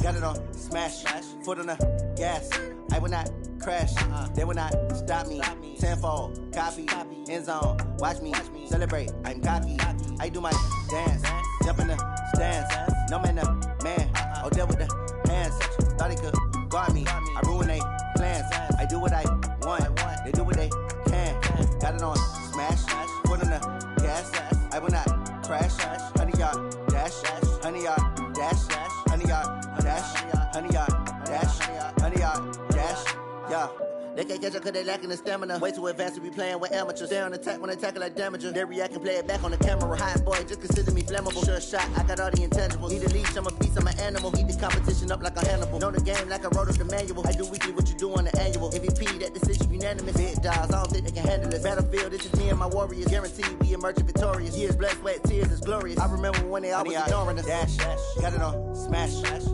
Got it on smash, foot on the gas. I will not crash, they will not stop me. Tenfold, copy, end zone, watch me celebrate. I'm cocky, I do my dance, jump in the stands. No man, man, oh deal with the hands. Thought he could guard me, I ruin they plans. I do what I want, they do what they can. Got it on smash, foot on the gas. I will not crash, 100-yard dash, 100-yard dash, 100-yard dash, 100-yard dash, 100-yard dash, yeah. They can't catch up cause they lacking the stamina. Way too advanced to be playing with amateurs. Stay on attack when they tackle like damager. They react and play it back on the camera. Hot boy, just consider me flammable. Sure shot, I got all the intangibles. Need a leash, I'm a beast, I'm an animal. Eat this competition up like a Hannibal. Know the game like I wrote up the manual. I do weekly what you do on the annual. MVP, that decision unanimous. Big dogs, I don't think they can handle this. Battlefield, this is me and my warriors. Guaranteed we emerge victorious. Years, blood, sweat, tears, is glorious. I remember when they always ignoring us. Dash, got it on smash,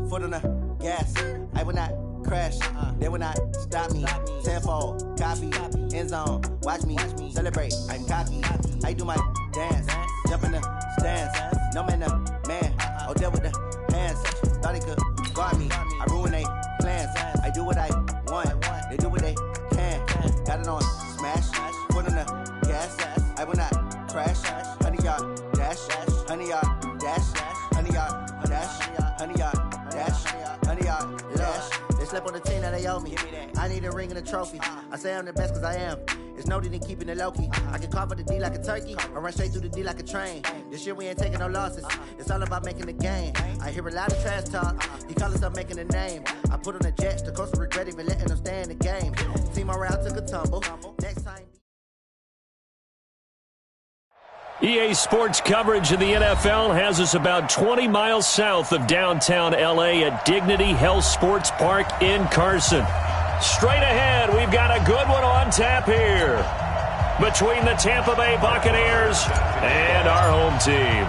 foot on the gas. I will not crash, they will not stop me. Tenfold, copy, end zone, watch me celebrate. I'm cocky, I do my dance, jump in the stands. No man, man, oh deal with the hands. Thought he could guard me, I ruin they plans. I do what I want, they do what they can. Got it on smash, foot on the gas. I will not crash, 100-yard dash, 100-yard dash, 100-yard dash, 100-yard dash, 100-yard dash. They slept on the team that they owe me. I need a ring and a trophy. I say I'm the best cause I am. It's noted in keeping it low-key. I can carve up the D like a turkey or run straight through the D like a train. This year we ain't taking no losses. It's all about making the game. I hear a lot of trash talk. He call himself making a name. I put on the Jets. The coach will regret even letting them stay in the game. Team morale took a tumble. Next time. EA Sports coverage of the NFL has us about 20 miles south of downtown L.A. at Dignity Health Sports Park in Carson. Straight ahead, we've got a good one on tap here between the Tampa Bay Buccaneers and our home team.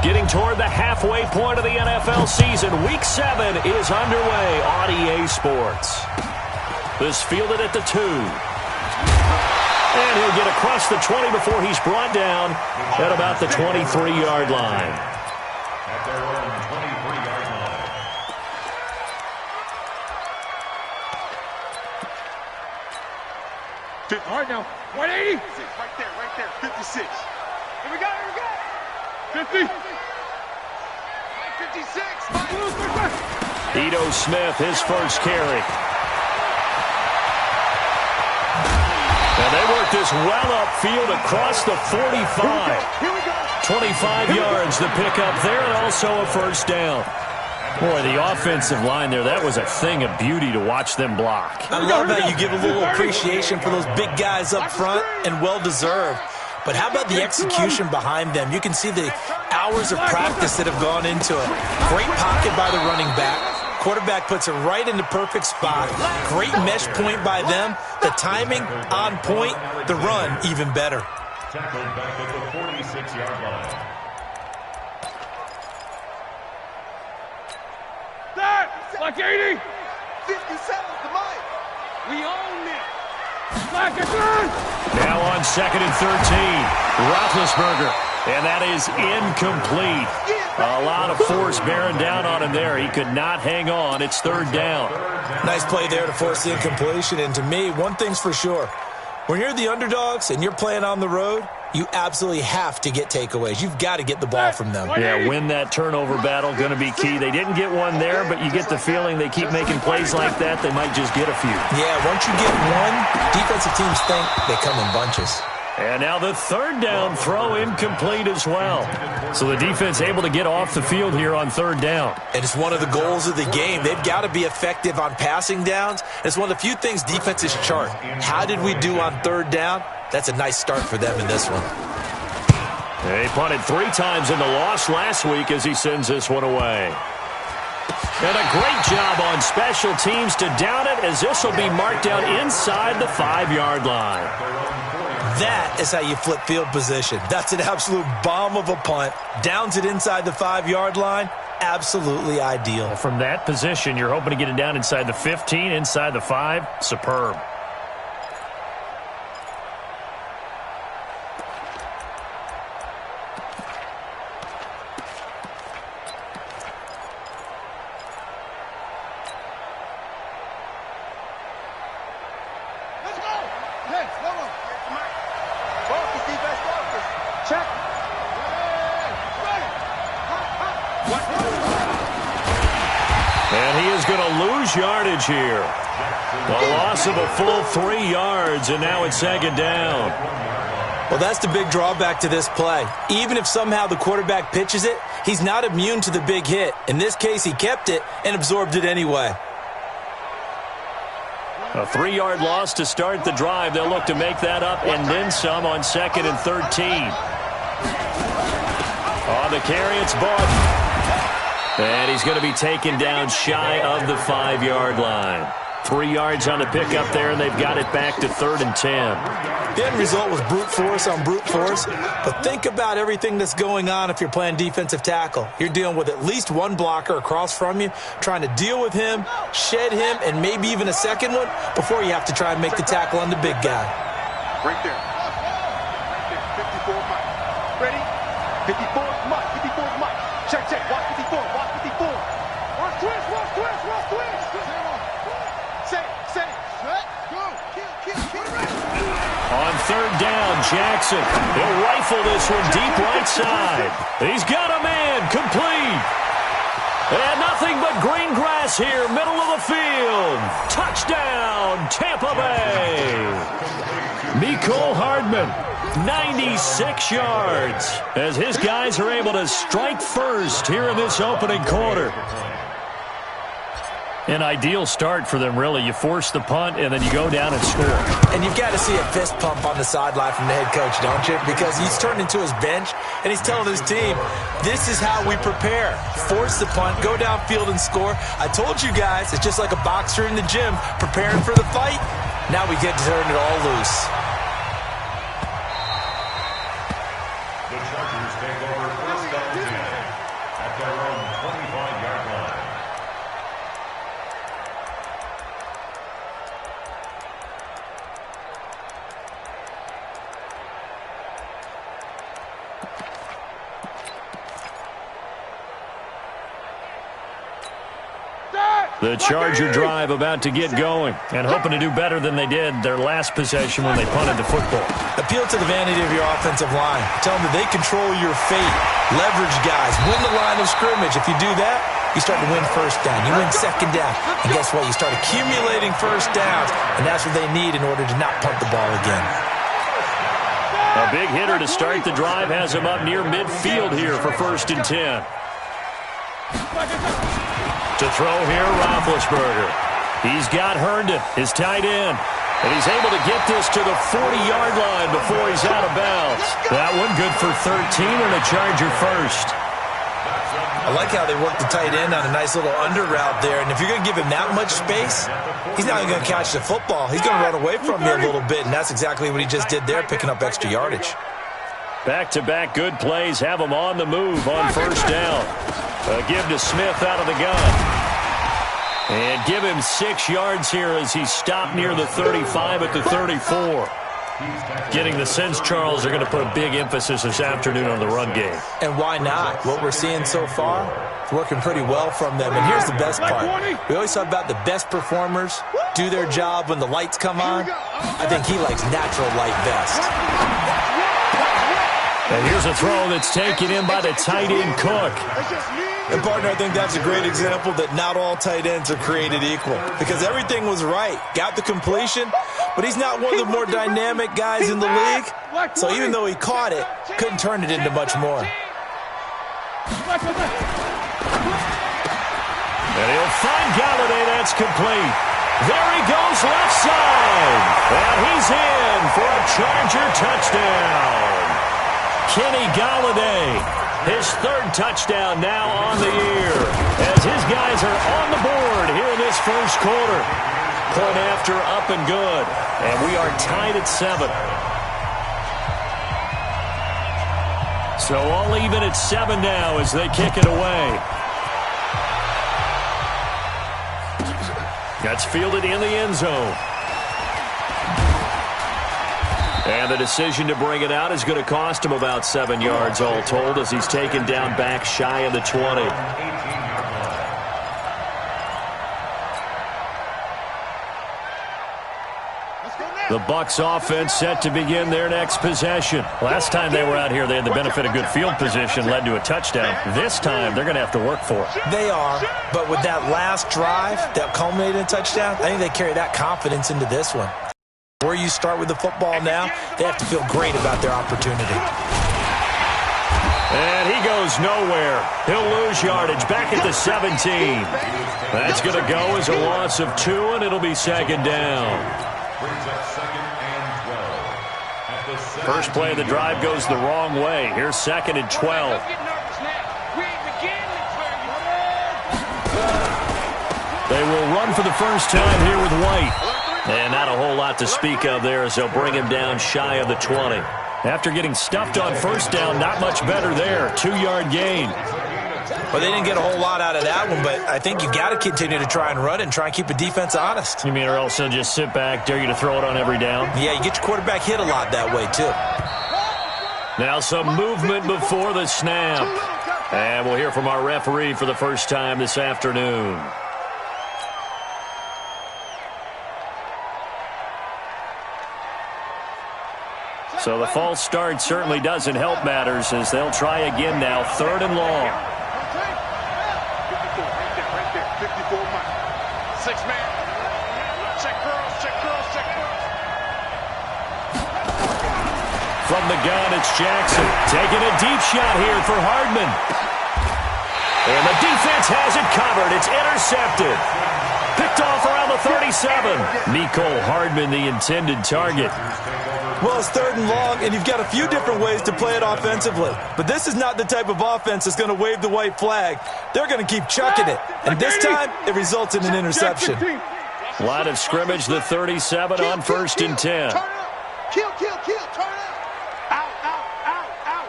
Getting toward the halfway point of the NFL season, Week 7 is underway on EA Sports. This fielded at the 2. And he'll get across the 20 before he's brought down at about the 23-yard line. At their own 23-yard line. All right now, 180. Right there, 56. Here we go. 50. 56. Ito Smith, his first carry. And they work this well upfield across the 45. 25 yards to pick up there and also a first down. Boy, the offensive line there, that was a thing of beauty to watch them block. I love how you give a little appreciation for those big guys up front, and well-deserved. But how about the execution behind them? You can see the hours of practice that have gone into it. Great pocket by the running back. Quarterback puts it right in the perfect spot. Great mesh point by them. The timing on point. The run even better. Tackled back at the 46-yard line. That, like 80. 57's the mic. We own it. Like a gun. Now on 2nd and 13, Roethlisberger. And that is incomplete. A lot of force bearing down on him there. He could not hang on. It's 3rd down. Nice play there to force the incompletion. And to me, one thing's for sure. When you're the underdogs and you're playing on the road, you absolutely have to get takeaways. You've got to get the ball from them. Yeah, win that turnover battle, going to be key. They didn't get one there, but you get the feeling they keep making plays like that, they might just get a few. Yeah, once you get one, defensive teams think they come in bunches. And now the 3rd down throw incomplete as well. So the defense able to get off the field here on 3rd down. And it's one of the goals of the game. They've got to be effective on passing downs. It's one of the few things defenses chart. How did we do on 3rd down? That's a nice start for them in this one. They punted 3 times in the loss last week as he sends this one away. And a great job on special teams to down it as this will be marked out inside the 5-yard line. That is how you flip field position. That's an absolute bomb of a punt. Downs it inside the 5-yard line. Absolutely ideal. From that position, you're hoping to get it down inside the 15, inside the 5. Superb. Focus, defense, focus. Check. And he is going to lose yardage here. A loss of a full 3 yards, and now it's second down. Well, that's the big drawback to this play. Even if somehow the quarterback pitches it, he's not immune to the big hit. In this case, he kept it and absorbed it anyway. A 3-yard loss to start the drive. They'll look to make that up and then some on 2nd and 13. On the carry, it's Barton. And he's going to be taken down shy of the 5-yard line. 3 yards on the pickup there, and they've got it back to 3rd and 10. The end result was brute force on brute force, but think about everything that's going on if you're playing defensive tackle. You're dealing with at least one blocker across from you, trying to deal with him, shed him, and maybe even a second one before you have to try and make the tackle on the big guy. Right there. 54 Mike. Ready? 54 Mike. 54 Mike. Check, check. Watch 54. Watch 54. Watch twist. Watch twist. Watch twist. Say. Shut. Go. Kill. On 3rd down, Jackson. He'll rifle this one deep right side. He's got a man complete. And nothing but green grass here, middle of the field. Touchdown, Tampa Bay. Mecole Hardman, 96 yards, as his guys are able to strike first here in this opening quarter. An ideal start for them, really. You force the punt, and then you go down and score. And you've got to see a fist pump on the sideline from the head coach, don't you? Because he's turned into his bench, and he's telling his team, this is how we prepare. Force the punt, go downfield and score. I told you guys, it's just like a boxer in the gym preparing for the fight. Now we get to turn it all loose. The Chargers take over 1st down 10 at their own 25-yard line. The Charger drive about to get going and hoping to do better than they did their last possession when they punted the football. Appeal to the vanity of your offensive line. Tell them that they control your fate. Leverage guys. Win the line of scrimmage. If you do that, you start to win 1st down. You win 2nd down. And guess what? You start accumulating 1st downs, and that's what they need in order to not punt the ball again. A big hitter to start the drive has him up near midfield here for 1st and 10. To throw here, Roethlisberger. He's got Herndon, his tight end. And he's able to get this to the 40-yard line before he's out of bounds. That one good for 13 and a Charger first. I like how they work the tight end on a nice little under route there. And if you're going to give him that much space, he's not even going to catch the football. He's going to run away from you a little bit, and that's exactly what he just did there, picking up extra yardage. Back-to-back good plays have him on the move on 1st down. A give to Smith out of the gun. And give him 6 yards here as he's stopped near the 35 at the 34. Getting the sense, Charles, they're going to put a big emphasis this afternoon on the run game. And why not? What we're seeing so far, it's working pretty well from them. And here's the best part. We always talk about the best performers do their job when the lights come on. I think he likes natural light best. And here's a throw that's taken in by the tight end, Cook. And, partner, I think that's a great example that not all tight ends are created equal. Because everything was right. Got the completion, but he's not one of the more dynamic guys in the league. So even though he caught it, couldn't turn it into much more. And he'll find Galladay. That's complete. There he goes left side. And he's in for a Charger touchdown. Kenny Galladay, his 3rd touchdown now on the year, as his guys are on the board here in this 1st quarter. Point after up and good, and we are tied at 7. So all even at 7 now as they kick it away. That's fielded in the end zone. And the decision to bring it out is going to cost him about 7 yards all told as he's taken down back shy of the 20. The Bucs offense set to begin their next possession. Last time they were out here, they had the benefit of good field position, led to a touchdown. This time, they're going to have to work for it. They are, but with that last drive that culminated in a touchdown, I think they carry that confidence into this one. Where you start with the football now, they have to feel great about their opportunity. And he goes nowhere. He'll lose yardage back at the 17. That's going to go as a loss of 2, and it'll be second down. First play of the drive goes the wrong way. Here's second and 12. They will run for the first time here with White. And not a whole lot to speak of there as they'll bring him down shy of the 20. After getting stuffed on first down, not much better there. 2-yard gain. Well, they didn't get a whole lot out of that one, but I think you got to continue to try and run it and try and keep the defense honest. You mean or else they'll just sit back, dare you to throw it on every down? Yeah, you get your quarterback hit a lot that way, too. Now some movement before the snap. And we'll hear from our referee for the first time this afternoon. So the false start certainly doesn't help matters as they'll try again now. 3rd and long. 54 Mike. 6-man. Check girls, check girls, check girls. From the gun, it's Jackson. Taking a deep shot here for Hardman. And the defense has it covered. It's intercepted. Picked off around the 37. Mecole Hardman, the intended target. Well, it's 3rd and long, and you've got a few different ways to play it offensively. But this is not the type of offense that's going to wave the white flag. They're going to keep chucking it. And this time, it results in an interception. Line of scrimmage, the 37 on 1st and 10. Kill, turn out. Out.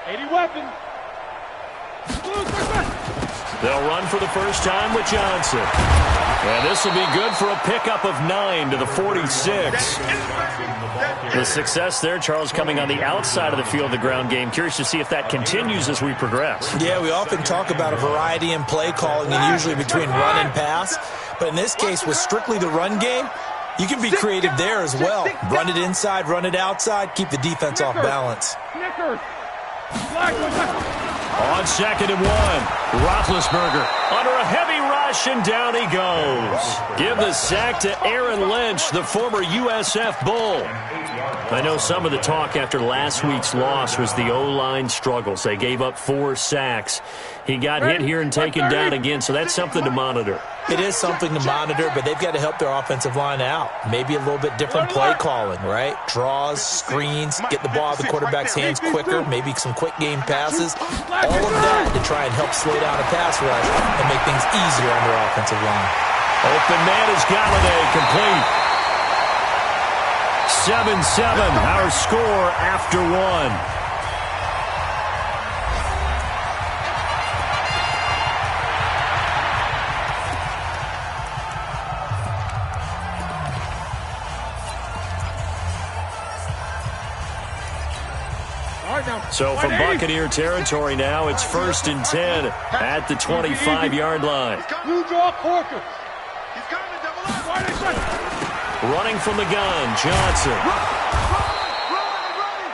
80 weapon. They'll run for the first time with Johnson. And this will be good for a pickup of 9 to the 46. The success there, Charles, coming on the outside of the field, the ground game. Curious to see if that continues as we progress. Yeah, we often talk about a variety in play calling and usually between run and pass. But in this case, with strictly the run game, you can be creative there as well. Run it inside, run it outside, keep the defense off balance. On 2nd and 1, Roethlisberger under a heavy rush, and down he goes. Give the sack to Aaron Lynch, the former USF Bull. I know some of the talk after last week's loss was the O-line struggles. They gave up 4 sacks. He got hit here and taken down again, so that's something to monitor. It is something to monitor, but they've got to help their offensive line out. Maybe a little bit different play calling, right? Draws, screens, get the ball out of the quarterback's hands quicker, maybe some quick game passes. All of that to try and help slow down a pass rush and make things easier on their offensive line. Open man is Galladay, complete. 7-7, our score after 1. So from Buccaneer territory now, it's 1st and 10 at the 25-yard line. Running from the gun, Johnson.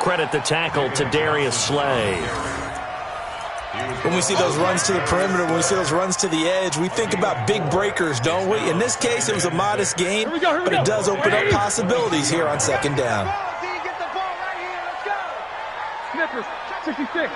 Credit the tackle to Darius Slay. When we see those runs to the perimeter, when we see those runs to the edge, we think about big breakers, don't we? In this case, it was a modest gain, but it does open up possibilities here on 2nd down. 66.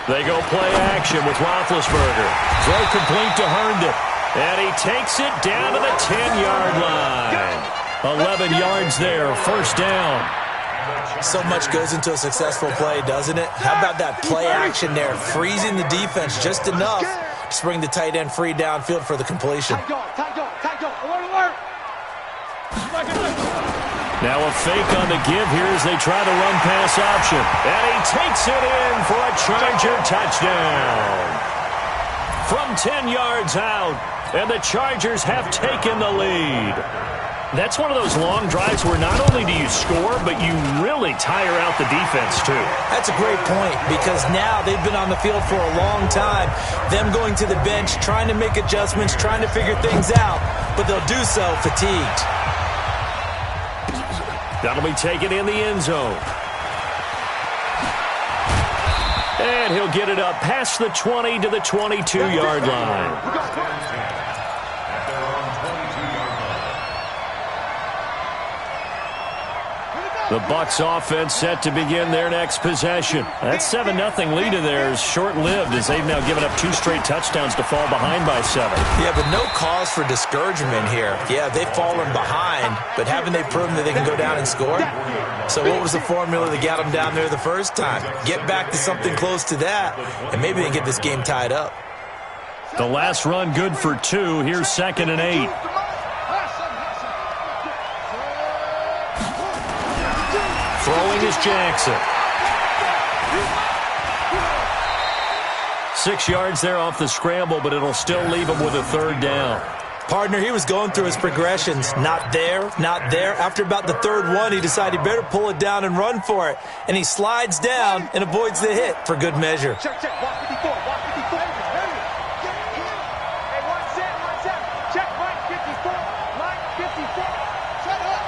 They go play action with Roethlisberger. Throw complete to Herndon. And he takes it down to the 10-yard line. 11 yards there, 1st down. So much goes into a successful play, doesn't it? How about that play action there, freezing the defense just enough to bring the tight end free downfield for the completion. Now a fake on the give here as they try to run pass option. And he takes it in for a Charger touchdown. From 10 yards out, and the Chargers have taken the lead. That's one of those long drives where not only do you score, but you really tire out the defense, too. That's a great point, because now they've been on the field for a long time. Them going to the bench, trying to make adjustments, trying to figure things out, but they'll do so fatigued. That'll be taken in the end zone. And he'll get it up past the 20 to the 22-yard line. The Bucs offense set to begin their next possession. That 7-0 lead in there is short-lived as they've now given up 2 straight touchdowns to fall behind by 7. Yeah, but no cause for discouragement here. Yeah, they've fallen behind, but haven't they proven that they can go down and score? So what was the formula that got them down there the first time? Get back to something close to that, and maybe they get this game tied up. The last run good for 2. Here's 2nd and 8. Throwing is Jackson. 6 yards there off the scramble, but it'll still leave him with a 3rd down. Partner, he was going through his progressions. Not there, not there. After about the 3rd one, he decided he better pull it down and run for it. And he slides down and avoids the hit for good measure. Check, walk 54, walk 54. Hey, one set. Check, line 54, line 54. Shut up.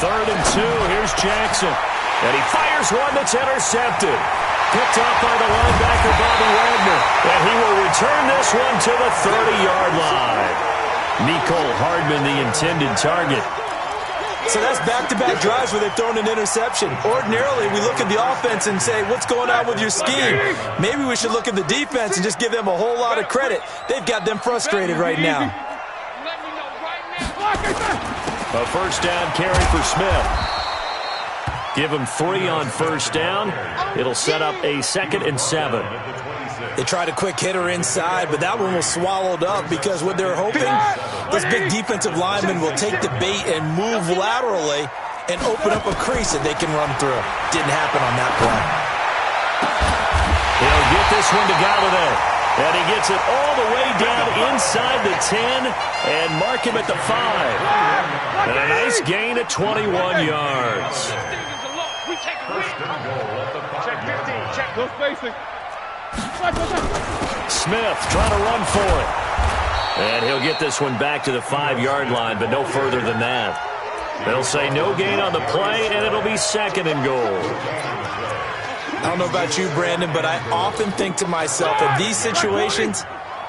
3rd and 2. Here's Jackson. And he fires one that's intercepted. Picked up by the linebacker, Bobby Wagner. And he will return this one to the 30-yard line. Nicole Hardman, the intended target. So that's back-to-back drives where they've thrown an interception. Ordinarily, we look at the offense and say, what's going on with your scheme? Maybe we should look at the defense and just give them a whole lot of credit. They've got them frustrated right now. A 1st down carry for Smith. Give him 3 on 1st down. It'll set up a 2nd and 7. They tried a quick hitter inside, but that one was swallowed up because what they're hoping, those big defensive linemen will take the bait and move laterally and open up a crease that they can run through. Didn't happen on that play. He'll get this one to Galladay. And he gets it all the way down inside the 10 and mark him at the 5. And a nice gain of 21 yards. Check 15, check no spacing. Smith trying to run for it. And he'll get this one back to the 5-yard line, but no further than that. They'll say no gain on the play, and it'll be 2nd and goal. I don't know about you, Brandon, but I often think to myself, in these situations,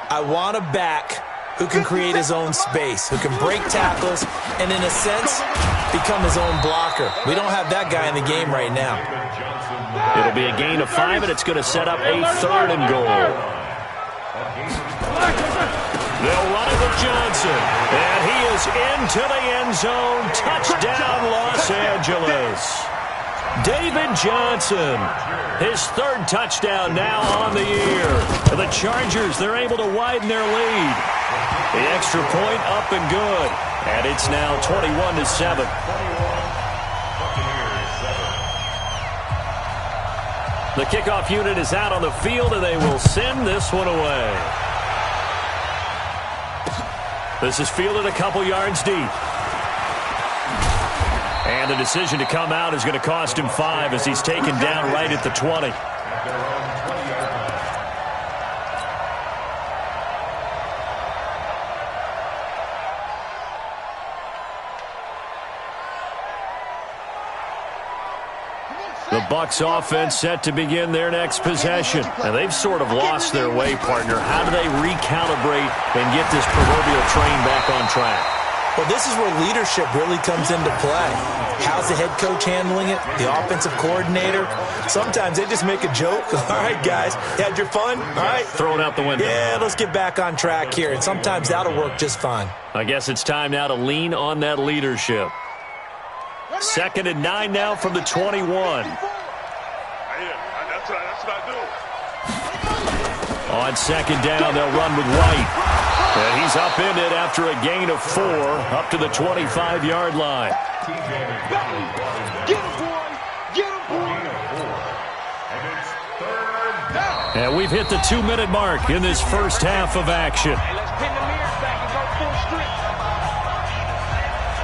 I want a back who can create his own space, who can break tackles, and in a sense, become his own blocker. We don't have that guy in the game right now. It'll be a gain of 5, and it's going to set up a 3rd and goal. They'll run it with Johnson, and he is into the end zone. Touchdown, Los Angeles. David Johnson, his 3rd touchdown now on the year. The Chargers, they're able to widen their lead. The extra point up and good. And it's now 21-7. The kickoff unit is out on the field, and they will send this one away. This is fielded a couple yards deep. And the decision to come out is going to cost him 5 as he's taken down right at the 20. The Bucs offense set to begin their next possession. And they've sort of lost their way, partner. How do they recalibrate and get this proverbial train back on track? Well, this is where leadership really comes into play. How's the head coach handling it? The offensive coordinator? Sometimes they just make a joke. All right, guys, you had your fun? All right. Throw it out the window. Yeah, let's get back on track here. And sometimes that'll work just fine. I guess it's time now to lean on that leadership. 2nd and 9 now from the 21. That's what I do. On 2nd down, they'll run with White. And he's upended after a gain of 4 up to the 25-yard line. Get him, boy! Get him, boy! And we've hit the 2-minute mark in this first half of action. Let's pin the mirrors back and go full strip.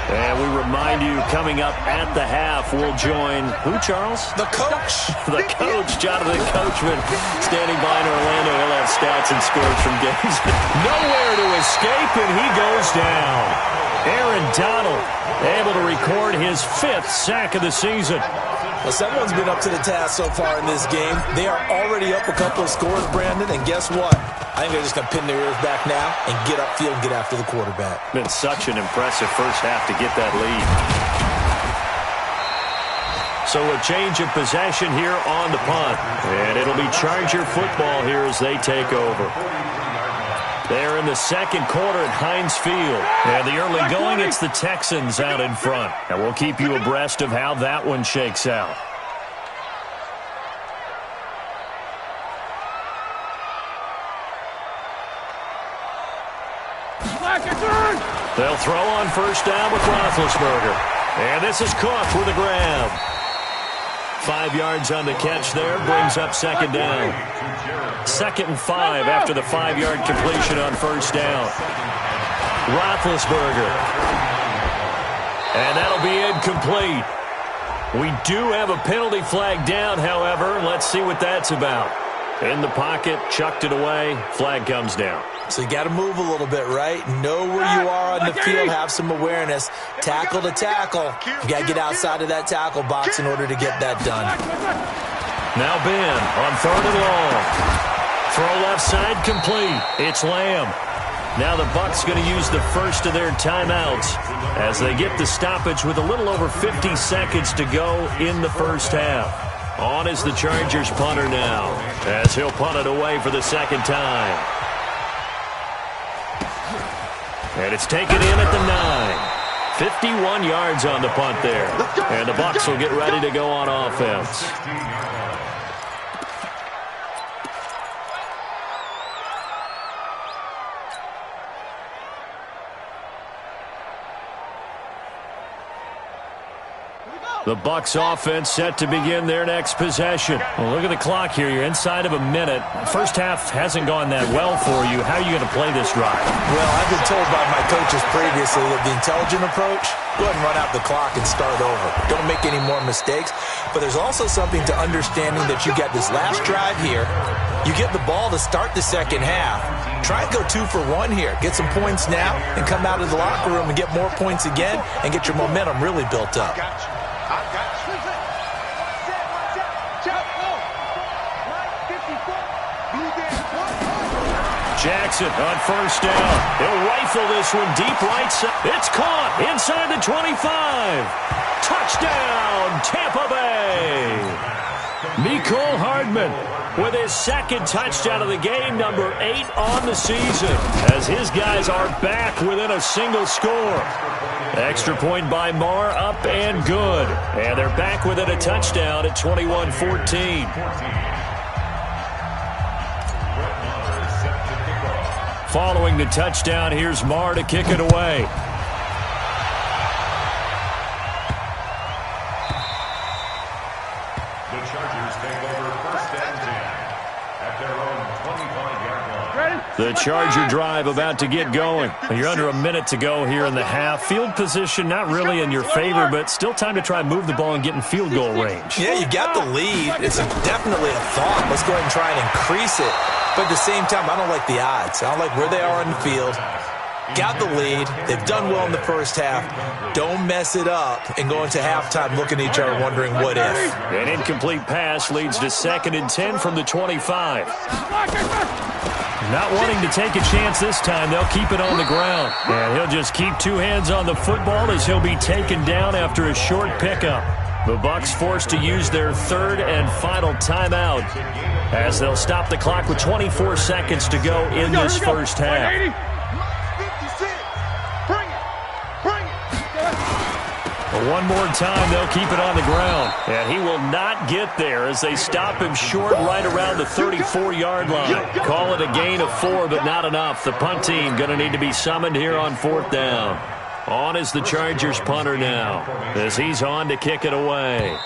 And we remind you, coming up at the half, we'll join who, Charles? The coach. The coach, Jonathan Coachman, standing by in Orlando. He'll have stats and scores from games. Nowhere to escape, and he goes down. Aaron Donald able to record his 5th sack of the season. Well, someone's been up to the task so far in this game. They are already up a couple of scores, Brandon, and guess what? I think they're just going to pin their ears back now and get upfield and get after the quarterback. Been such an impressive first half to get that lead. So a change of possession here on the punt. And it'll be Charger football here as they take over. They're in the second quarter at Heinz Field. And the early going, it's the Texans out in front. And we'll keep you abreast of how that one shakes out. They'll throw on first down with Roethlisberger. And this is Cook with a grab. 5 yards on the catch there, brings up second down. 2nd and 5 after the 5-yard completion on first down. Roethlisberger. And that'll be incomplete. We do have a penalty flag down, however. Let's see what that's about. In the pocket, chucked it away, flag comes down. So you got to move a little bit, right? Know where you are on the field, have some awareness. Tackle to tackle. You got to get outside of that tackle box in order to get that done. Now Ben on 3rd and long. Throw left side complete. It's Lamb. Now the Bucs going to use the first of their timeouts as they get the stoppage with a little over 50 seconds to go in the first half. On is the Chargers punter now as he'll punt it away for the second time. And it's taken in at the 9. 51 yards on the punt there. And the Bucs will get ready to go on offense. The Bucs offense set to begin their next possession. Well, look at the clock here. You're inside of a minute. First half hasn't gone that well for you. How are you going to play this drive? Well, I've been told by my coaches previously that the intelligent approach, go ahead and run out the clock and start over. Don't make any more mistakes. But there's also something to understanding that you got this last drive here. You get the ball to start the second half. Try and go 2 for 1 here. Get some points now and come out of the locker room and get more points again and get your momentum really built up. Jackson on first down. He'll rifle this one deep right side. It's caught inside the 25. Touchdown, Tampa Bay. Mecole Hardman with his 2nd touchdown of the game, number 8 on the season, as his guys are back within a single score. Extra point by Marr, up and good. And they're back within a touchdown at 21-14. Following the touchdown, here's Marr to kick it away. The Chargers take over 1st and 10 at their own 25-yard line. The Charger drive about to get going. You're under a minute to go here in the half. Field position not really in your favor, but still time to try and move the ball and get in field goal range. Yeah, you got the lead. It's definitely a thought. Let's go ahead and try and increase it. But at the same time, I don't like the odds. I don't like where they are on the field. Got the lead. They've done well in the first half. Don't mess it up and go into halftime looking at each other wondering what if. An incomplete pass leads to 2nd and 10 from the 25. Not wanting to take a chance this time, they'll keep it on the ground. And he'll just keep 2 hands on the football as he'll be taken down after a short pickup. The Bucs forced to use their 3rd and final timeout as they'll stop the clock with 24 seconds to go in this first half. One more time, they'll keep it on the ground. And he will not get there as they stop him short right around the 34-yard line. Call it a gain of 4, but not enough. The punt team going to need to be summoned here on 4th down. On is the Chargers punter now as he's on to kick it away.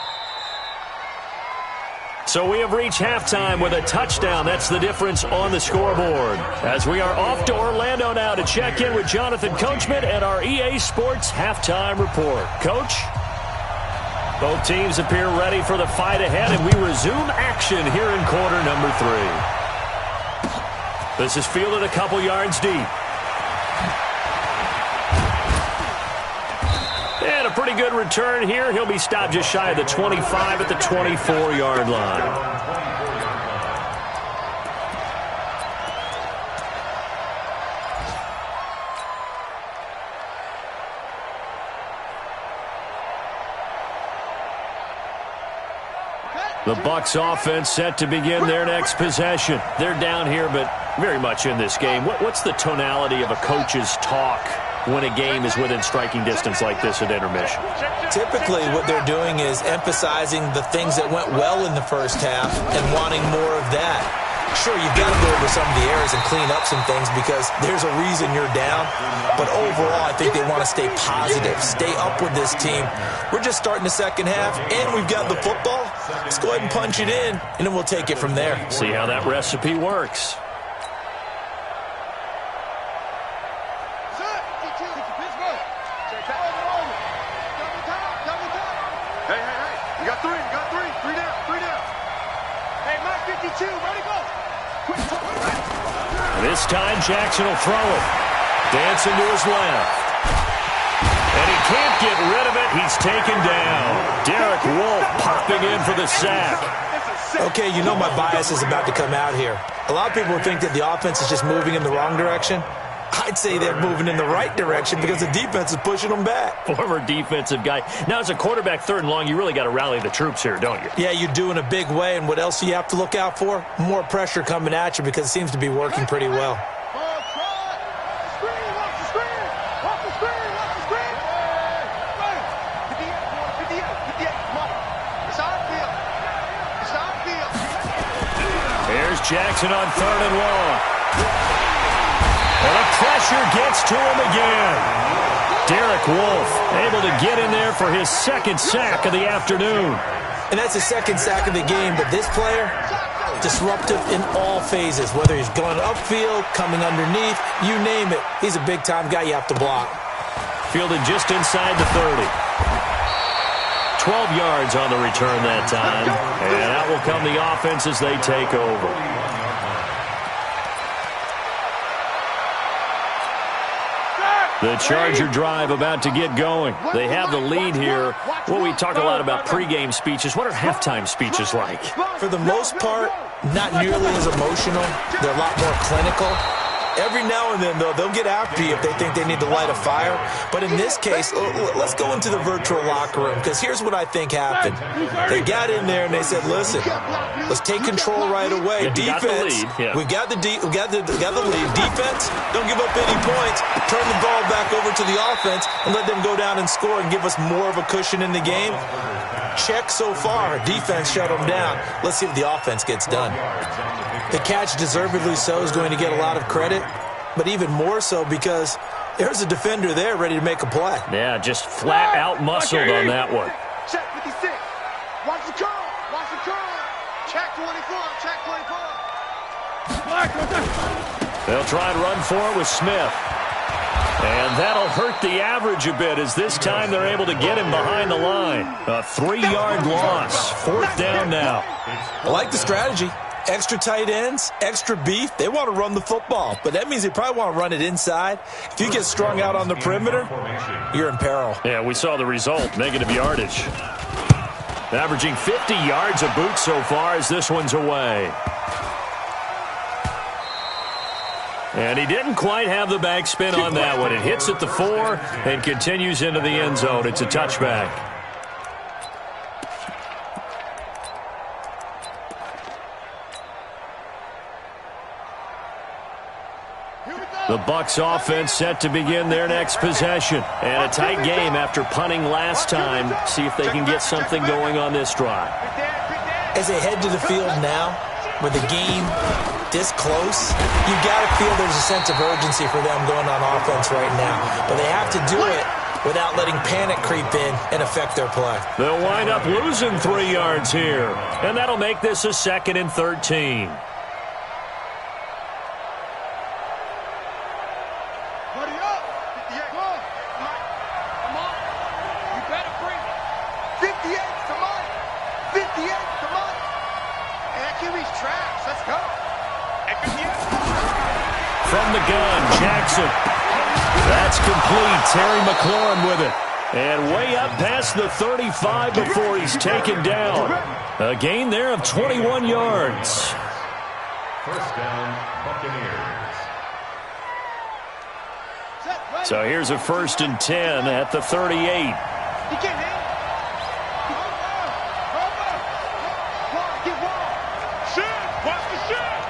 So we have reached halftime with a touchdown. That's the difference on the scoreboard. As we are off to Orlando now to check in with Jonathan Coachman and our EA Sports halftime report. Coach? Both teams appear ready for the fight ahead, and we resume action here in quarter number 3. This is fielded a couple yards deep. And a pretty good return here. He'll be stopped just shy of the 25 at the 24-yard line. The Bucs offense set to begin their next possession. They're down here, but very much in this game. What's the tonality of a coach's talk when a game is within striking distance like this at intermission? Typically, what they're doing is emphasizing the things that went well in the first half and wanting more of that. Sure, you've got to go over some of the errors and clean up some things because there's a reason you're down. But overall, I think they want to stay positive, stay up with this team. We're just starting the second half, and we've got the football. Let's go ahead and punch it in, and then we'll take it from there. See how that recipe works. This time, Jackson will throw it. Dancing to his left. And he can't get rid of it. He's taken down. Derek Wolfe popping in for the sack. Okay, you know my bias is about to come out here. A lot of people think that the offense is just moving in the wrong direction. I'd say they're moving in the right direction because the defense is pushing them back. Former defensive guy. Now, as a quarterback, 3rd and long, you really got to rally the troops here, don't you? Yeah, you do in a big way. And what else do you have to look out for? More pressure coming at you because it seems to be working pretty well. Here's Jackson on 3rd and long. And the pressure gets to him again. Derek Wolfe able to get in there for his 2nd sack of the afternoon. And that's his 2nd sack of the game. But this player, disruptive in all phases, whether he's going upfield, coming underneath, you name it. He's a big-time guy you have to block. Fielded just inside the 30. 12 yards on the return that time. And out will come the offense as they take over. The Charger drive about to get going. They have the lead here. Well, we talk a lot about pregame speeches. What are halftime speeches like? For the most part, not nearly as emotional. They're a lot more clinical. Every now and then, though, they'll get after you if they think they need to light a fire. But in this case, let's go into the virtual locker room, because here's what I think happened. They got in there and they said, listen, let's take control right away. Defense, we got the lead. Defense, don't give up any points. Turn the ball back over to the offense and let them go down and score and give us more of a cushion in the game. Check so far. Defense shut them down. Let's see if the offense gets done. The catch, deservedly so, is going to get a lot of credit, but even more so because there's a defender there ready to make a play. Yeah, just flat out muscled on that one. Check 56. Watch the curl. Watch the curl. Check 24. Check 24. They'll try and run for it with Smith. And that'll hurt the average a bit as this time they're able to get him behind the line. A 3-yard loss. 4th down now. I like the strategy. Extra tight ends, extra beef. They want to run the football, but that means they probably want to run it inside. If you get strung out on the perimeter, you're in peril. Yeah, we saw the result, negative yardage. Averaging 50 yards a boot so far as this one's away. And he didn't quite have the backspin on that one. It hits at the 4 and continues into the end zone. It's a touchback. The Bucs offense set to begin their next possession. And a tight game after punting last time. See if they can get something going on this drive. As they head to the field now, with the game this close, you got to feel there's a sense of urgency for them going on offense right now. But they have to do it without letting panic creep in and affect their play. They'll wind up losing 3 yards here, and that'll make this a 2nd and 13. Buddy up. 58. Come on. Come on. You better bring it. 58. Come on. 58. Come on. And that QB's trash. Let's go. From the gun, Jackson. That's complete. Terry McLaurin with it. And way up past the 35 before he's taken down. A gain there of 21 yards. First down, Buccaneers. So here's a 1st and 10 at the 38. You can't hang. Get wrong. Shoot. Watch the shoot.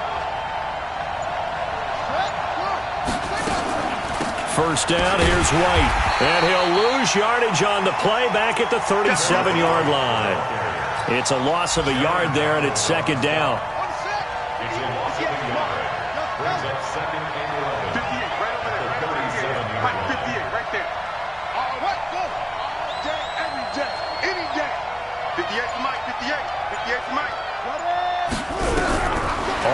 1st down, here's White. And he'll lose yardage on the play back at the 37-yard line. It's a loss of a yard there, and it's 2nd down. It's a loss of a yard. Brings up 2nd and 11. 58 right over there. 37-yard line. 58 right there. All right, go. All day, every day, any day. 58 for Mike. 58. 58 for Mike.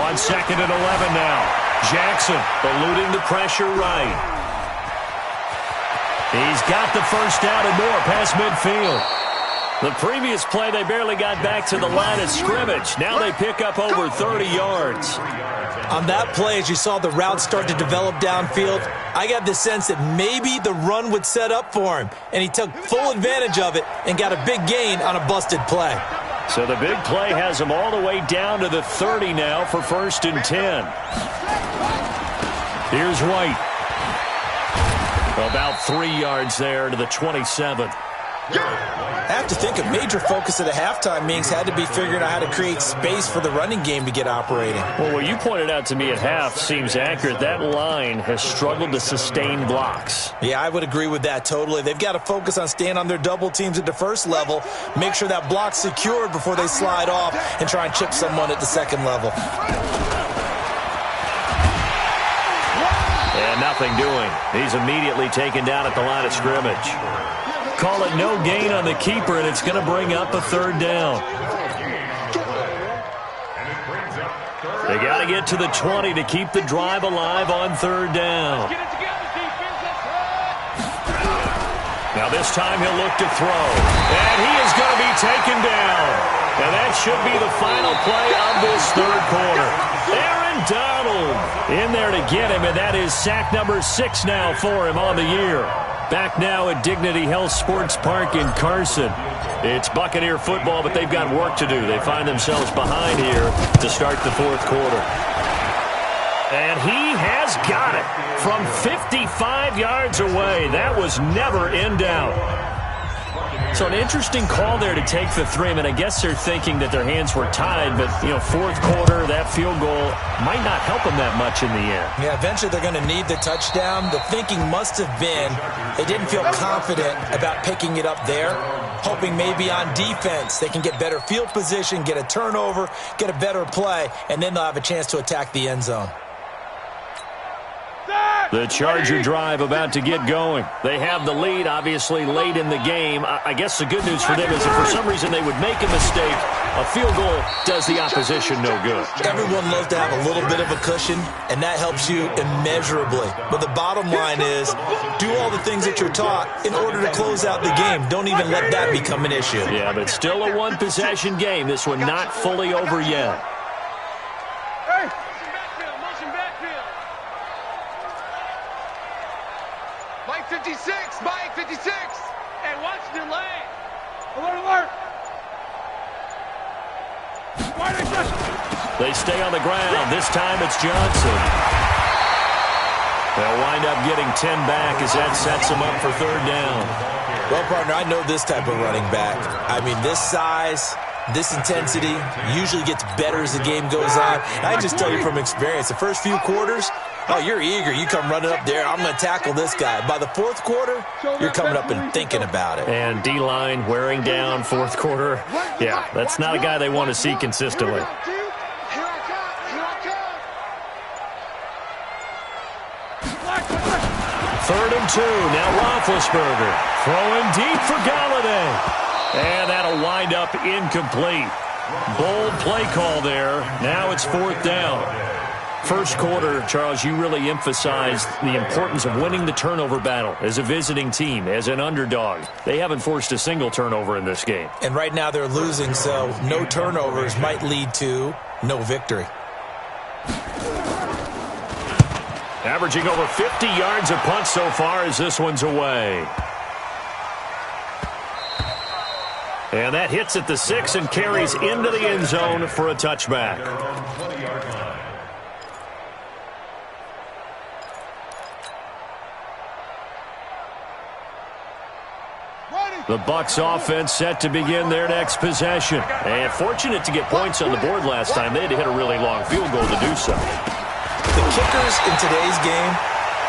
On 2nd and 11 now. Jackson eluding the pressure right. He's got the 1st down and more past midfield. The previous play, they barely got back to the line of scrimmage. Now they pick up over 30 yards. On that play, as you saw the route start to develop downfield, I got the sense that maybe the run would set up for him, and he took full advantage of it and got a big gain on a busted play. So the big play has him all the way down to the 30 now for 1st and 10. Here's White. About 3 yards there to the 27. I have to think a major focus of the halftime meetings had to be figuring out how to create space for the running game to get operating. Well, what you pointed out to me at half seems accurate. That line has struggled to sustain blocks. Yeah, I would agree with that totally. They've got to focus on staying on their double teams at the 1st level, make sure that block's secured before they slide off and try and chip someone at the 2nd level. And nothing doing. He's immediately taken down at the line of scrimmage. Call it no gain on the keeper, and it's going to bring up a 3rd down. They got to get to the 20 to keep the drive alive on 3rd down. Now this time he'll look to throw. And he is going to be taken down. And that should be the final play of this 3rd quarter. Aaron Donald in there to get him, and that is sack number 6 now for him on the year. Back now at Dignity Health Sports Park in Carson. It's Buccaneer football, but they've got work to do. They find themselves behind here to start the 4th quarter. And he has got it from 55 yards away. That was never in doubt. So an interesting call there to take the 3. I mean, I guess they're thinking that their hands were tied, but, 4th quarter, that field goal might not help them that much in the end. Yeah, eventually they're going to need the touchdown. The thinking must have been they didn't feel confident about picking it up there, hoping maybe on defense they can get better field position, get a turnover, get a better play, and then they'll have a chance to attack the end zone. The Charger drive about to get going. They have the lead, obviously, late in the game. I guess the good news for them is if for some reason they would make a mistake, a field goal does the opposition no good. Everyone loves to have a little bit of a cushion, and that helps you immeasurably. But the bottom line is, do all the things that you're taught in order to close out the game. Don't even let that become an issue. Yeah, but still a one-possession game. This one not fully over yet. Motion backfield. Mike 56, Mike 56. Hey, watch the lane. Alert. They stay on the ground. This time it's Johnson. They'll wind up getting 10 back as that sets them up for 3rd down. Well, partner, I know this type of running back. I mean, this size, this intensity usually gets better as the game goes on. And I just tell you from experience, the first few quarters, you're eager. You come running up there, I'm going to tackle this guy. By the 4th quarter, you're coming up and thinking about it. And D-line wearing down 4th quarter. Yeah, that's not a guy they want to see consistently. 3rd and 2. Now Roethlisberger throwing deep for Galladay. And that'll wind up incomplete. Bold play call there. Now it's 4th down. First quarter, Charles, you really emphasized the importance of winning the turnover battle as a visiting team, as an underdog. They haven't forced a single turnover in this game. And right now they're losing, so no turnovers might lead to no victory. Averaging over 50 yards a punt so far as this one's away. And that hits at the 6 and carries into the end zone for a touchback. The Bucs offense set to begin their next possession. And fortunate to get points on the board last time. They had to hit a really long field goal to do so. The kickers in today's game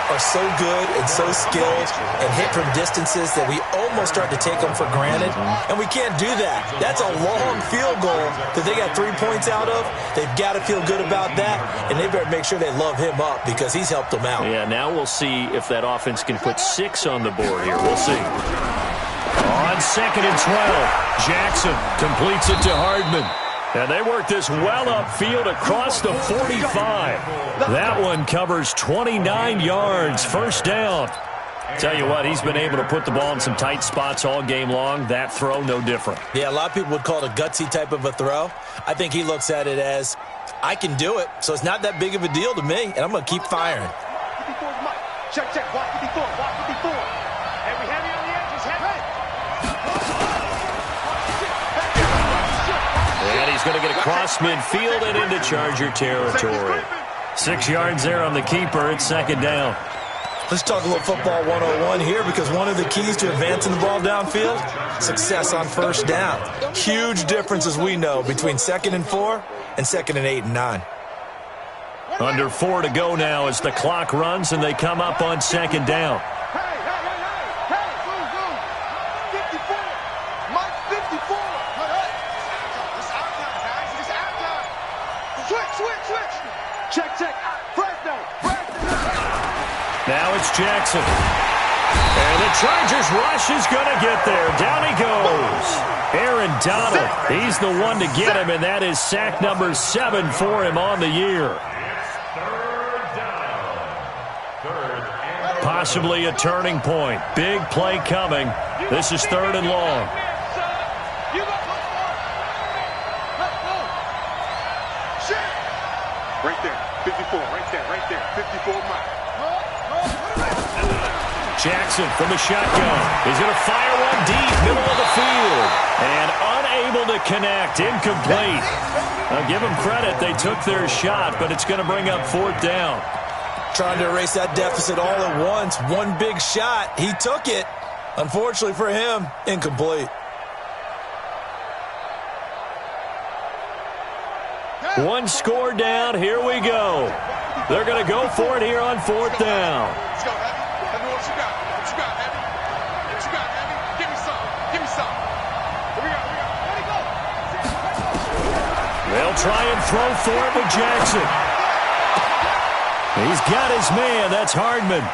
are so good and so skilled and hit from distances that we almost start to take them for granted. And we can't do that. That's a long field goal that they got 3 points out of. They've got to feel good about that, and they better make sure they love him up because he's helped them out. Yeah, now we'll see if that offense can put 6 on the board here. We'll see. On 2nd and 12, Jackson completes it to Hardman. And they work this well upfield across the 45. That one covers 29 yards, 1st down. Tell you what, he's been able to put the ball in some tight spots all game long. That throw, no different. Yeah, a lot of people would call it a gutsy type of a throw. I think he looks at it as, I can do it, so it's not that big of a deal to me, and I'm going to keep firing. Check, block 54, block 54. Heavy on the edges, heavy. And he's going to get across midfield and into Charger territory. 6 yards there on the keeper. It's 2nd down. Let's talk a little football 101 here, because one of the keys to advancing the ball downfield, success on 1st down. Huge difference, as we know, between 2nd and 4 and 2nd and 8 and 9. Under 4 to go now as the clock runs and they come up on 2nd down. Hey, 54. Mike 54. This is our time, guys. This is our time. Switch. Check. Fresno. Now it's Jackson. And the Chargers rush is going to get there. Down he goes. Aaron Donald, he's the one to get him, and that is sack number 7 for him on the year. Possibly a turning point. Big play coming. This is 3rd and long. Right there. 54. Right there. 54 Mike. Jackson from the shotgun. He's going to fire one deep, middle of the field. And unable to connect. Incomplete. I'll give them credit. They took their shot, but it's going to bring up 4th down. Trying to erase that deficit all at once. One big shot. He took it. Unfortunately for him, incomplete. One score down. Here we go. They're going to go for it here on 4th down. Let's go, Heavy. Let me know what you got. What you got, Heavy? Give me some. Here we go. They'll try and throw for it with Jackson. He's got his man. That's Hardman.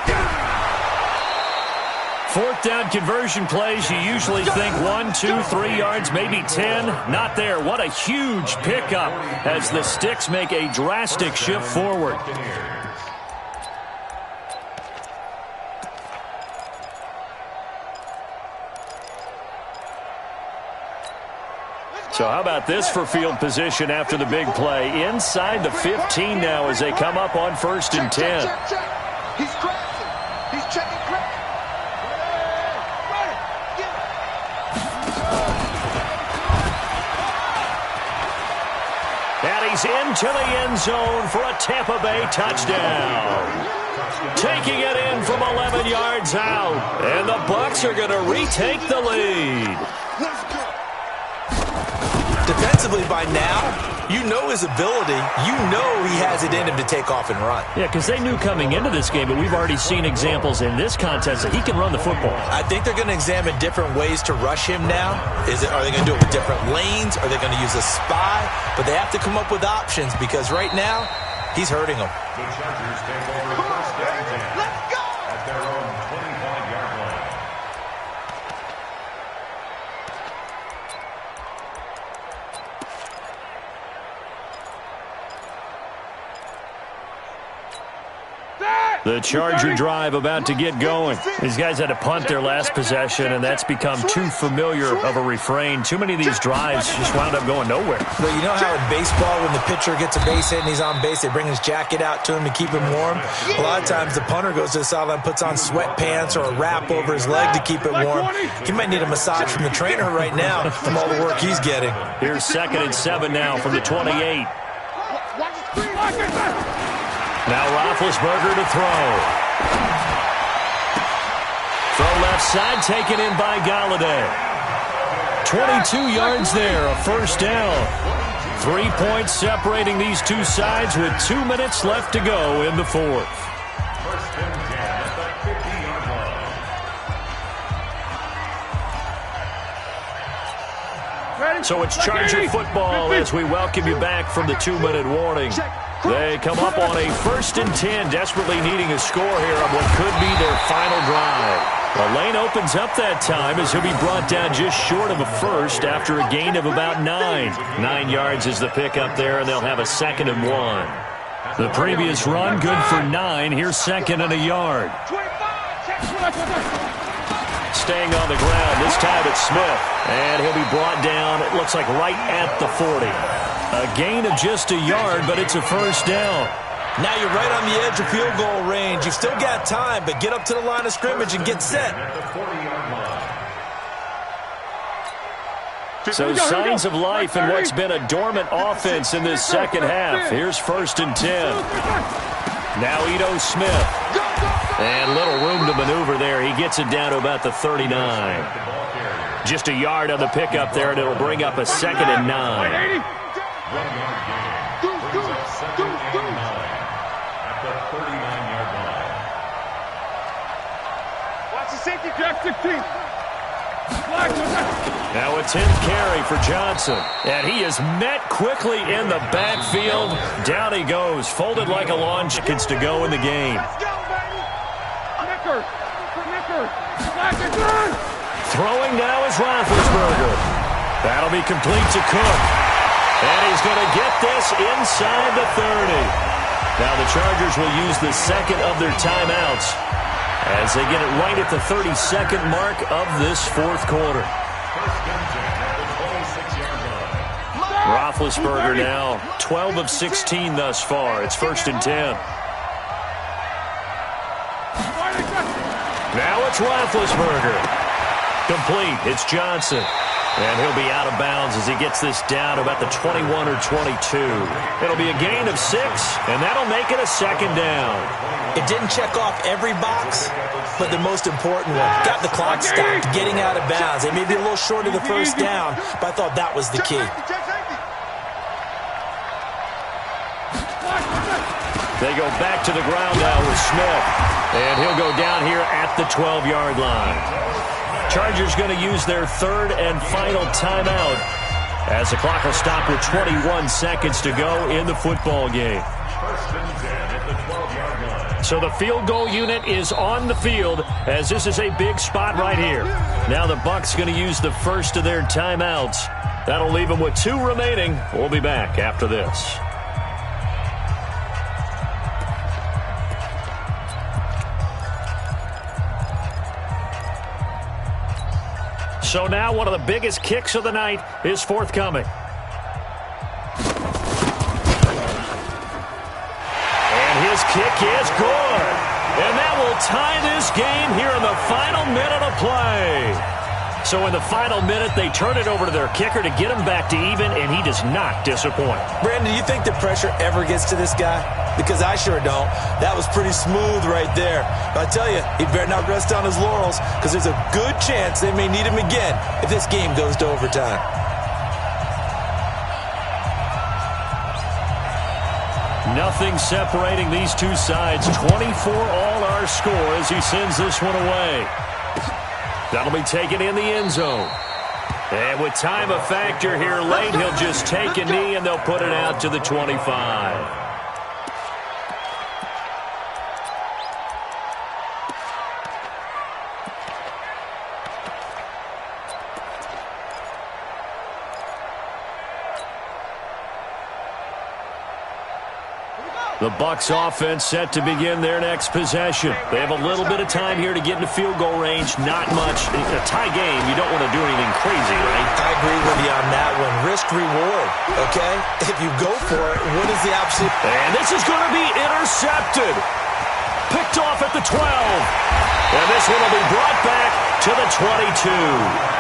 4th down conversion plays, you usually think 1, 2, 3 yards, maybe 10. Not there. What a huge pickup as the Sticks make a drastic shift forward. So how about this for field position after the big play? Inside the 15 now as they come up on 1st and 10. Check. He's crashing. He's checking crack. And he's into the end zone for a Tampa Bay touchdown. Taking it in from 11 yards out. And the Bucs are going to retake the lead. Defensively by now, you know his ability. You know he has it in him to take off and run. Yeah, because they knew coming into this game, but we've already seen examples in this contest that he can run the football. I think they're going to examine different ways to rush him now. Are they going to do it with different lanes? Are they going to use a spy? But they have to come up with options because right now, he's hurting them. The Chargers take over 1st and 10 at their own The Charger drive about to get going. These guys had to punt their last possession, and that's become too familiar of a refrain. Too many of these drives just wound up going nowhere. But you know how in baseball, when the pitcher gets a base hit and he's on base, they bring his jacket out to him to keep him warm? A lot of times the punter goes to the sideline, puts on sweatpants or a wrap over his leg to keep it warm. He might need a massage from the trainer right now from all the work he's getting. Here's 2nd and 7 now from the 28. Now Roethlisberger to throw. Throw left side, taken in by Galladay. 22 yards there, a first down. 3 points separating these two sides with 2 minutes left to go in the fourth. First and 10 at the 50-yard line. So it's Charger football as we welcome you back from the 2-minute warning. They come up on a 1st and 10, desperately needing a score here on what could be their final drive. The lane opens up that time as he'll be brought down just short of a first after a gain of about 9. 9 yards is the pickup there, and they'll have a 2nd and 1. The previous run, good for 9. Here's 2nd and a yard. Staying on the ground, this time it's Smith. And he'll be brought down, it looks like right at the 40. A gain of just a yard, but it's a first down. Now you're right on the edge of field goal range. You've still got time, but get up to the line of scrimmage and get set. So signs of life in what's been a dormant offense in this second half. Here's 1st and 10. Now Ito Smith. And little room to maneuver there. He gets it down to about the 39. Just a yard on the pickup there, and it'll bring up a 2nd and 9. 1 yard gain. Brings up 2nd and 9 at the 39-yard line. Watch the safety. Jack 16. Now a 10th carry for Johnson. And he is met quickly in the backfield. Down he goes. Folded like a lawn chickens to go in the game. Let's go, baby. Nicker. Throwing now is Roethlisberger. That'll be complete to Cook. And he's going to get this inside the 30. Now the Chargers will use the 2nd of their timeouts as they get it right at the 32nd mark of this fourth quarter. First and 10 at the 26-yard line. Roethlisberger now 12 of 16 thus far. It's 1st and 10. Now it's Roethlisberger. Complete. It's Johnson. And he'll be out of bounds as he gets this down about the 21 or 22. It'll be a gain of 6, and that'll make it a 2nd down. It didn't check off every box, but the most important one. Got the clock stopped, getting out of bounds. They may be a little short of the first down, but I thought that was the key. They go back to the ground now with Smith. And he'll go down here at the 12-yard line. Chargers going to use their 3rd and final timeout as the clock will stop with 21 seconds to go in the football game. First and 10 at the 12-yard line. So the field goal unit is on the field as this is a big spot right here. Now the Bucs going to use the first of their timeouts. That'll leave them with 2 remaining. We'll be back after this. So now one of the biggest kicks of the night is forthcoming. And his kick is good. And that will tie this game here in the final minute of play. So in the final minute, they turn it over to their kicker to get him back to even, and he does not disappoint. Brandon, do you think the pressure ever gets to this guy? Because I sure don't. That was pretty smooth right there. But I tell you, he better not rest on his laurels because there's a good chance they may need him again if this game goes to overtime. Nothing separating these two sides. 24 all our score as he sends this one away. That'll be taken in the end zone. And with time a factor here late, he'll just take a knee and they'll put it out to the 25. The Bucs offense set to begin their next possession. They have a little bit of time here to get into field goal range. Not much. In a tie game, you don't want to do anything crazy, right? I agree with you on that one. Risk reward, okay? If you go for it, what is the opposite? And this is going to be intercepted. Picked off at the 12. And this one will be brought back to the 22.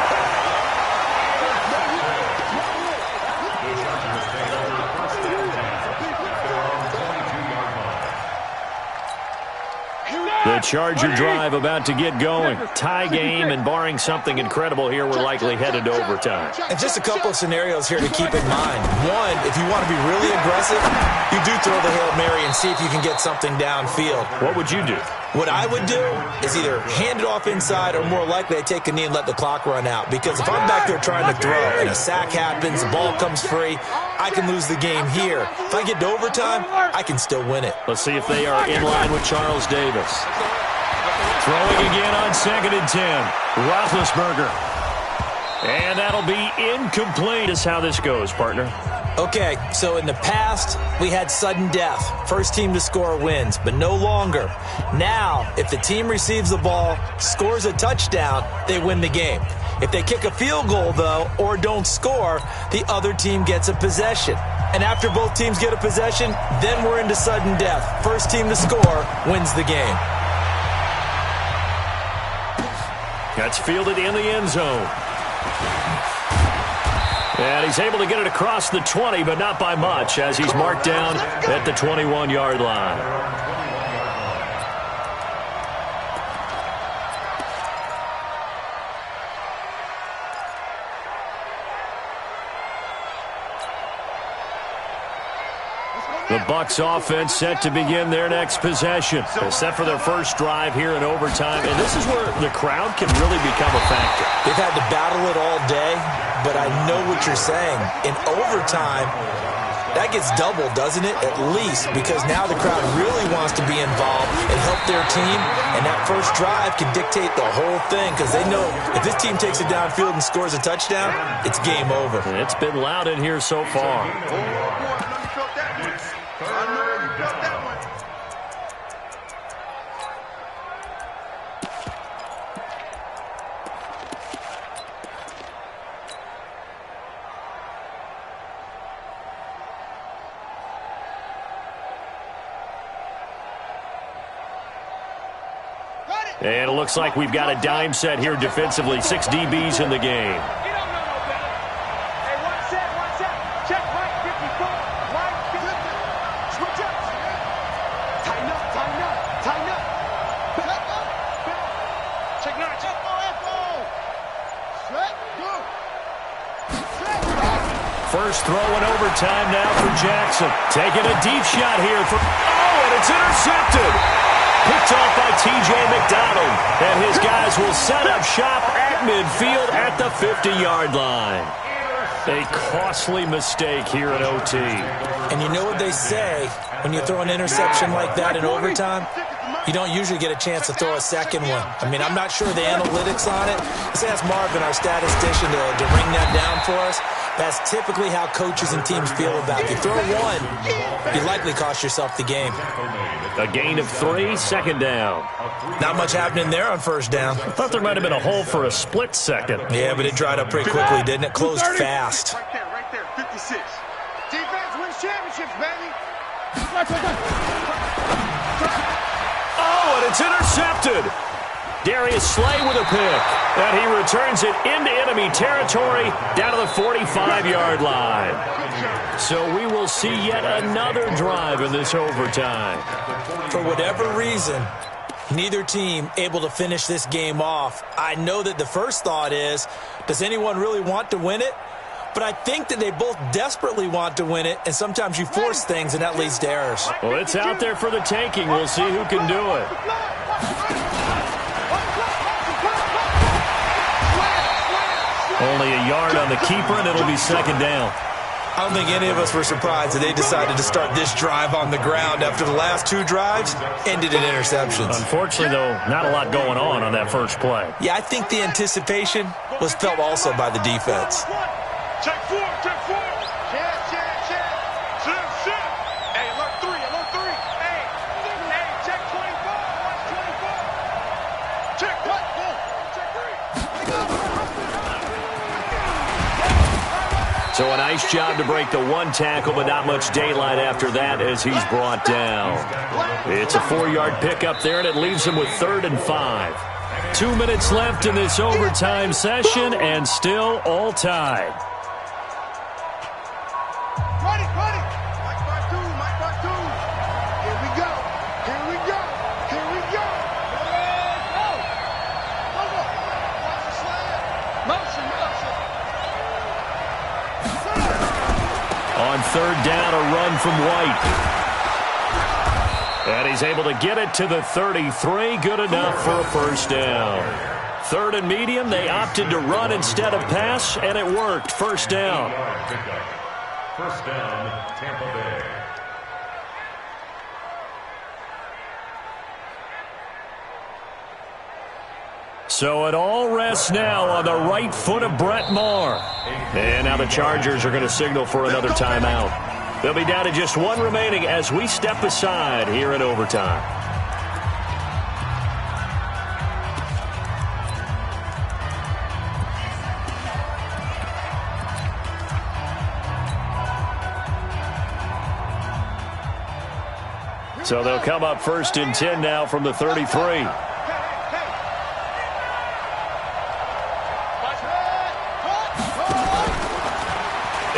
The Charger drive about to get going. Tie game, and barring something incredible here, we're likely headed to overtime. And just a couple of scenarios here to keep in mind. One, if you want to be really aggressive, you do throw the Hail Mary and see if you can get something downfield. What would you do? What I would do is either hand it off inside or more likely I take a knee and let the clock run out. Because if I'm back there trying to throw and a sack happens, the ball comes free, I can lose the game here. If I get to overtime, I can still win it. Let's see if they are in line with Charles Davis. Throwing again on 2nd and 10. Roethlisberger. And that'll be incomplete is how this goes, partner. Okay, so in the past, we had sudden death. First team to score wins, but no longer. Now, if the team receives the ball, scores a touchdown, they win the game. If they kick a field goal, though, or don't score, the other team gets a possession. And after both teams get a possession, then we're into sudden death. First team to score wins the game. That's fielded in the end zone. And he's able to get it across the 20, but not by much, as he's marked down at the 21-yard line. The Bucs offense set to begin their next possession. They're set for their first drive here in overtime, and this is where the crowd can really become a factor. They've had to battle it all day, but I know what you're saying. In overtime, that gets doubled, doesn't it? At least, because now the crowd really wants to be involved and help their team, and that first drive can dictate the whole thing because they know if this team takes it downfield and scores a touchdown, it's game over. And it's been loud in here so far. And it looks like we've got a dime set here defensively. 6 DBs in the game. First throw in overtime now for Jackson. Taking a deep shot here. And it's intercepted. Picked off by T.J. McDonald. And his guys will set up shop at midfield at the 50-yard line. A costly mistake here in OT. And you know what they say, when you throw an interception like that in overtime, you don't usually get a chance to throw a second one. I mean, I'm not sure the analytics on it. Let's ask Marvin, our statistician, to ring that down for us. That's typically how coaches and teams feel about it. If you throw one, you likely cost yourself the game. A gain of 3, second down. Not much happening there on first down. I thought there might have been a hole for a split second. Yeah, but it dried up pretty quickly, didn't it? Closed fast. Right there, 56. Defense wins championships, baby. Oh, and it's intercepted. Darius Slay with a pick. And he returns it into enemy territory down to the 45-yard line. So we will see yet another drive in this overtime. For whatever reason, neither team able to finish this game off. I know that the first thought is, does anyone really want to win it? But I think that they both desperately want to win it, and sometimes you force things, and that leads to errors. Well, it's out there for the taking. We'll see who can do it. Only a yard on the keeper, and it'll be second down. I don't think any of us were surprised that they decided to start this drive on the ground after the last 2 drives ended in interceptions. Unfortunately, though, not a lot going on that first play. Yeah, I think the anticipation was felt also by the defense. Check 4, check 4. Check. Hey, alert 3, alert 3. So a nice job to break the one tackle, but not much daylight after that as he's brought down. It's a 4-yard pickup there, and it leaves him with 3rd and 5. 2 minutes left in this overtime session, and still all tied. On 3rd down, a run from White. And he's able to get it to the 33. Good enough for a 1st down. 3rd and medium, they opted to run instead of pass, and it worked. 1st down. 1st down, Tampa Bay. So it all rests now on the right foot of Brett Maher. And now the Chargers are going to signal for another timeout. They'll be down to just 1 remaining as we step aside here in overtime. So they'll come up 1st and 10 now from the 33.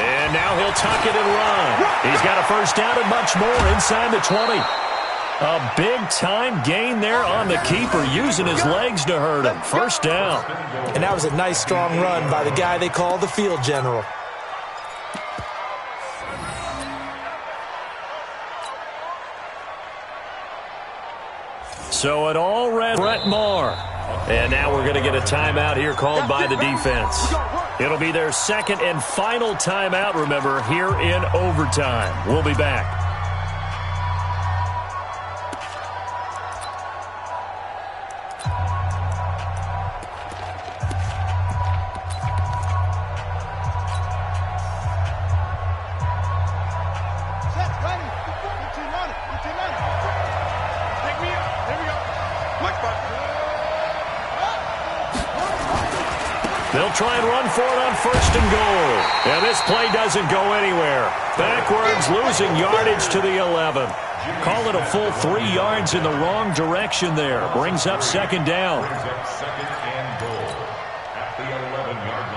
And now he'll tuck it and run. He's got a 1st down and much more inside the 20. A big-time gain there on the keeper, using his legs to hurt him. 1st down. And that was a nice, strong run by the guy they call the field general. So it all rests Brett Maher. And now we're going to get a timeout here called by the defense. It'll be their 2nd and final timeout, remember, here in overtime. We'll be back. They'll try and run for it on 1st and goal. And this play doesn't go anywhere. Backwards, losing yardage to the 11. Call it a full 3 yards in the wrong direction there. Brings up 2nd down. Brings up 2nd and goal at the 11-yard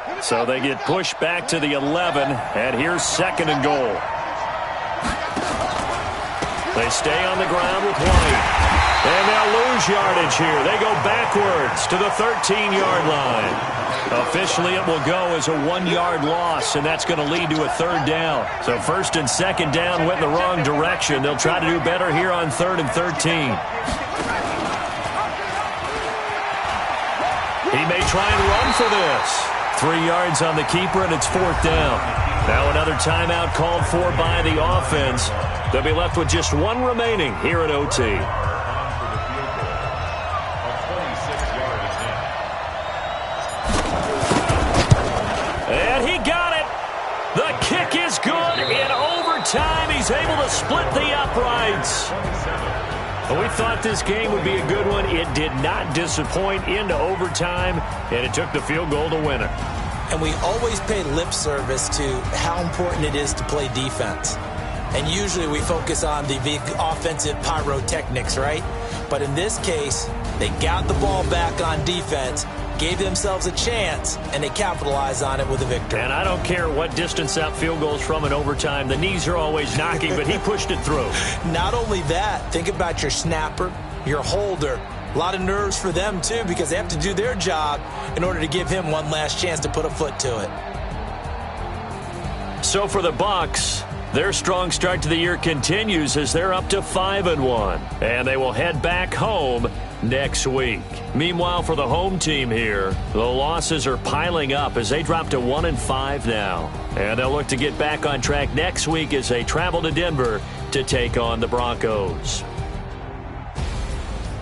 line. So they get pushed back to the 11, and here's 2nd and goal. They stay on the ground with White. And they'll lose yardage here. They go backwards to the 13-yard line. Officially, it will go as a 1-yard loss, and that's going to lead to a 3rd down. So 1st and 2nd down went in the wrong direction. They'll try to do better here on 3rd and 13. He may try and run for this. 3 yards on the keeper, and it's 4th down. Now another timeout called for by the offense. They'll be left with just 1 remaining here at OT. And he got it. The kick is good. In overtime, he's able to split the uprights. We thought this game would be a good one. It did not disappoint into overtime, and it took the field goal to win it. And we always pay lip service to how important it is to play defense. And usually we focus on the big offensive pyrotechnics, right? But in this case, they got the ball back on defense, gave themselves a chance, and they capitalized on it with a victory. And I don't care what distance that field goes from in overtime. The knees are always knocking, but he pushed it through. Not only that, think about your snapper, your holder. A lot of nerves for them, too, because they have to do their job in order to give him one last chance to put a foot to it. So for the Bucs, their strong start to the year continues as they're up to 5-1. And they will head back home next week. Meanwhile, for the home team here, the losses are piling up as they drop to 1-5 now. And they'll look to get back on track next week as they travel to Denver to take on the Broncos.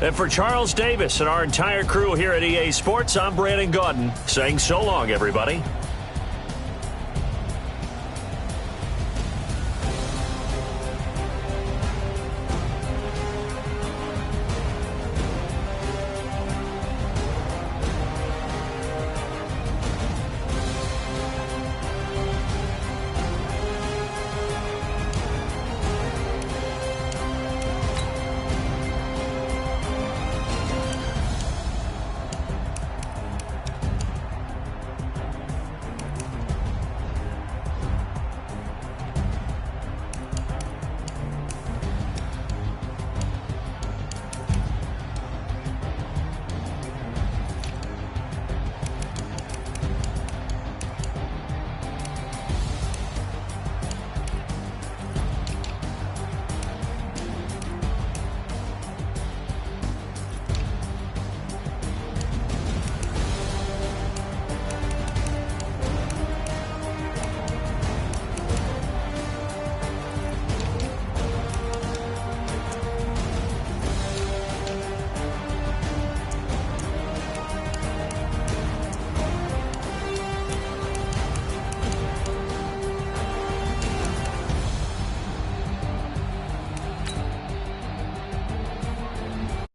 And for Charles Davis and our entire crew here at EA Sports, I'm Brandon Gaudin saying so long, everybody.